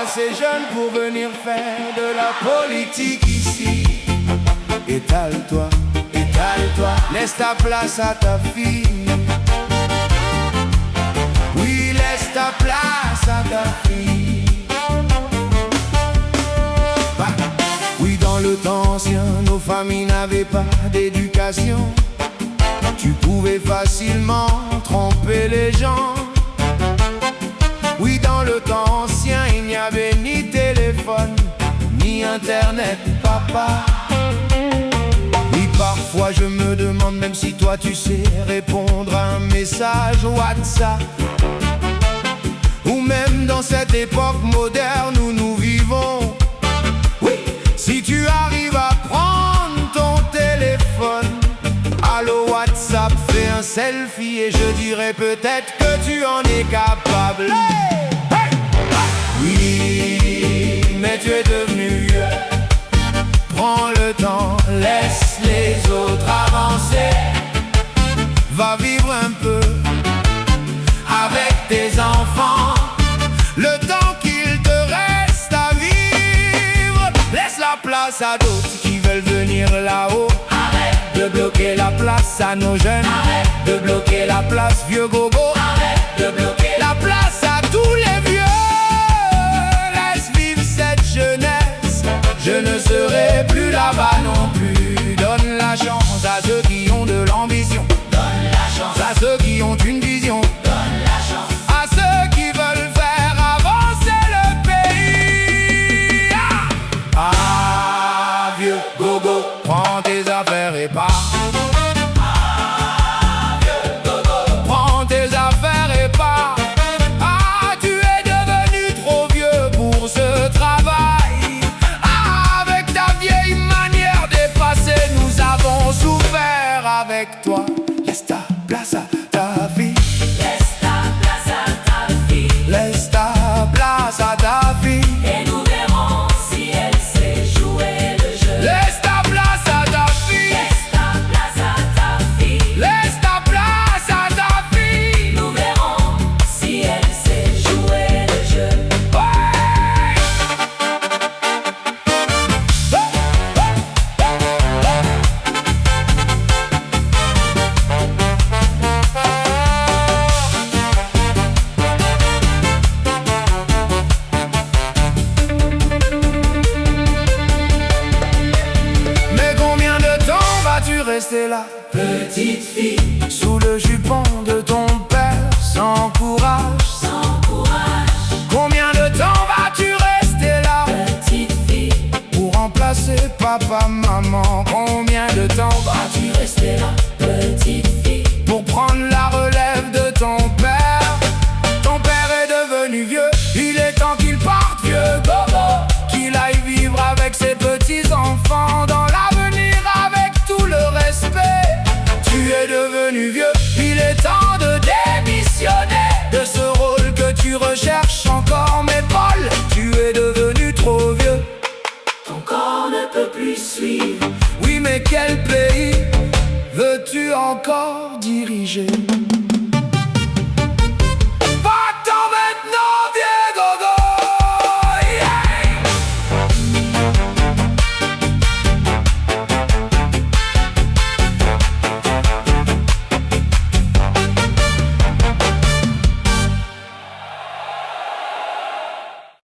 assez jeune pour venir faire de la politique ici. Étale-toi, étale-toi, laisse ta place à ta fille. Oui, laisse ta place à ta fille. Bah. Oui, dans le temps ancien, nos familles n'avaient pas d'éducation. Tu pouvais facilement tromper les gens. Oui, dans le temps ancien, il n'y avait ni téléphone, ni internet, papa. Oui, parfois je me demande même si toi tu sais répondre à un message WhatsApp. Ou même dans cette époque moderne où nous vivons. Oui, si tu arrives à prendre ton téléphone, allô WhatsApp, fais un selfie et je dirais peut-être que tu en es capable. Hey! Hey! Oui, mais tu es devenu vieux. Prends le temps, laisse les autres avancer. Va vivre un peu avec tes enfants, le temps qu'il te reste à vivre. Laisse la place à d'autres qui veulent venir là-haut. Arrête de bloquer la place à nos jeunes. Arrête de bloquer la place, vieux gogo. Arrête de bloquer la place à tous les vieux. Laisse vivre cette jeunesse. Je ne serai plus là-bas non plus. Donne la chance à ceux qui ont de l'ambition. Donne la chance à ceux qui ont une vision. Donne la chance à ceux qui veulent faire avancer le pays. Ah, vieux gogo, prends tes affaires et pars. Ah, vieux gogo, prends tes affaires et pars. Ah, tu es devenu trop vieux pour ce travail. Ah, avec ta vieille manière dépassée, nous avons souffert avec toi. Laisse ta place à ta fille. Laisse ta place à ta fille. Laisse ta place à ta fille. Et nous verrons si elle sait jouer le jeu. Laisse ta place à ta fille. Laisse ta place à ta fille. Laisse ta place à ta fille. Nous verrons si elle sait jouer le jeu. Mais combien de temps vas-tu rester là, Petite fille, sous le jupon de ton père, sans courage? sans courage. Combien de temps vas-tu rester là, Petite fille, pour remplacer papa, maman? Combien de temps vas-tu vas-tu rester là? Petite fille, pour prendre la relève de ton père? Ton père est devenu vieux, il est temps qu'il parte, vieux gogo. Qu'il aille vivre avec ses petits-enfants dans l'avenir avec tout le respect. Tu es devenu vieux, il est temps de démissionner de ce rôle que tu recherches encore. Mais Paul, tu es devenu trop vieux. ton corps ne peut plus suivre. Oui, mais quelle